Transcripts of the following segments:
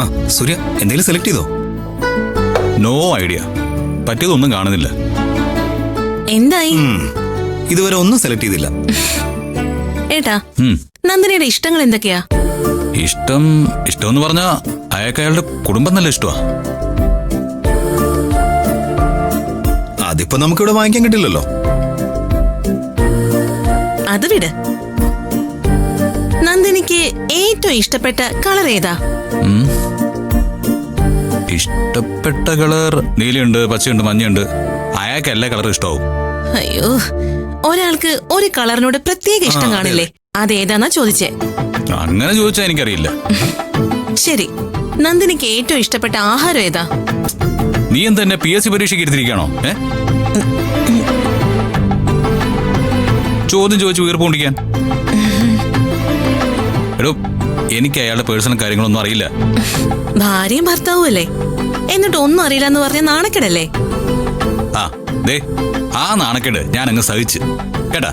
ആ സൂര്യ, എന്തെങ്കിലും സെലക്ട് ചെയ്തോ? നോ ഐഡിയ, പറ്റിയതൊന്നും കാണുന്നില്ല. എന്തായി? ഇതുവരെ ഒന്നും സെലക്ട് ചെയ്തില്ല. ഏട്ടാ, നന്ദിനിയുടെ ഇഷ്ടങ്ങൾ എന്തൊക്കെയാ? ഇഷ്ടമെന്ന് പറഞ്ഞാ അയാൾക്ക് അയാളുടെ കുടുംബം നല്ല ഇഷ്ടമാ. അതിപ്പോ നമുക്കിവിടെ വാങ്ങിക്കാൻ കിട്ടില്ലല്ലോ. അത് വിട്. നന്ദിനിക്ക് ഏറ്റവും ഇഷ്ടപ്പെട്ട കളർ ഏതാ? ഇഷ്ടപ്പെട്ട കളർ നീലയുണ്ട്, പച്ചയുണ്ട്, മഞ്ഞയുണ്ട്. അയാൾക്ക് എല്ലാ കളറും ഇഷ്ടമാവും. അയ്യോ, ഒരാൾക്ക് ഒരു കളറിനോട് പ്രത്യേക ഇഷ്ടം കാണില്ലേ? അതേതാന്നാ ചോദിച്ചേ. അങ്ങനെ ചോദിച്ചാ എനിക്കറിയില്ല. ശരി, നന്ദിനിക്ക് ഏറ്റവും ഇഷ്ടപ്പെട്ട ആഹാരം ഏതാ? നീ എന്താ എന്നെ PSC പരീക്ഷയ്ക്ക് എടുത്തിരിക്കണോ? ചോദ്യം ചോദിച്ച് വീർപ്പുകൊണ്ടിരിക്കാൻ. എടോ, എനിക്ക് അയാളുടെ പേഴ്സണൽ കാര്യങ്ങളൊന്നും അറിയില്ല. ഭാര്യയും ഭർത്താവും അല്ലേ, എന്നിട്ട് ഒന്നും അറിയില്ല എന്ന് പറഞ്ഞ നാണക്കേടല്ലേ? ആ നാണക്കേട് ഞാൻ അങ്ങ് സഹിച്ച് കേട്ടാ.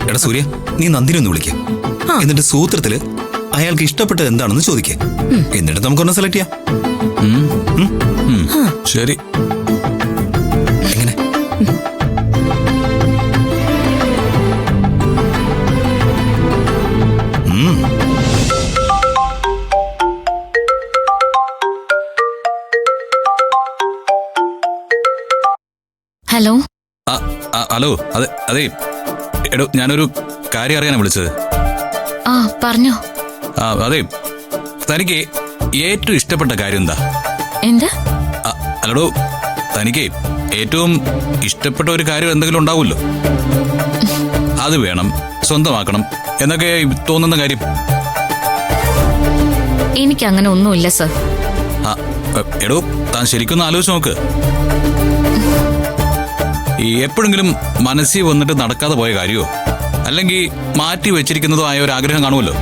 എടാ സൂര്യ, നീ നന്ദിനി ഒന്ന് വിളിക്ക. എന്നിട്ട് സൂത്രത്തില് അയാൾക്ക് ഇഷ്ടപ്പെട്ടത് എന്താണെന്ന് ചോദിക്ക. എന്നിട്ട് നമുക്കൊന്ന് സെലക്ട് ചെയ്യാം. ശരി. എങ്ങനെ? ഹലോ. ഹലോ. അതെ എടോ, ഞാനൊരു കാര്യം അറിയാനാണ് വിളിച്ചത്. പറഞ്ഞോ. അതെ, തനിക്ക് ഏറ്റവും ഇഷ്ടപ്പെട്ട കാര്യം എന്താ? എന്താ? അല്ലടോ, തനിക്ക് ഏറ്റവും ഇഷ്ടപ്പെട്ട ഒരു കാര്യം എന്തെങ്കിലും ഉണ്ടാവുമല്ലോ. അത് വേണം, സ്വന്തമാക്കണം എന്നൊക്കെ തോന്നുന്ന കാര്യം. എനിക്ക് അങ്ങനെ ഒന്നുമില്ല സർ. എടോ, താൻ ശരിക്കൊന്ന് ആലോചിച്ച് നോക്ക്. എപ്പോഴെങ്കിലും മനസ്സിൽ വന്നിട്ട് നടക്കാതെ പോയ കാര്യമോ അല്ലെങ്കിൽ മാറ്റി വെച്ചിരിക്കുന്നതോ ആയ ഒരു ആഗ്രഹം കാണുമല്ലോ.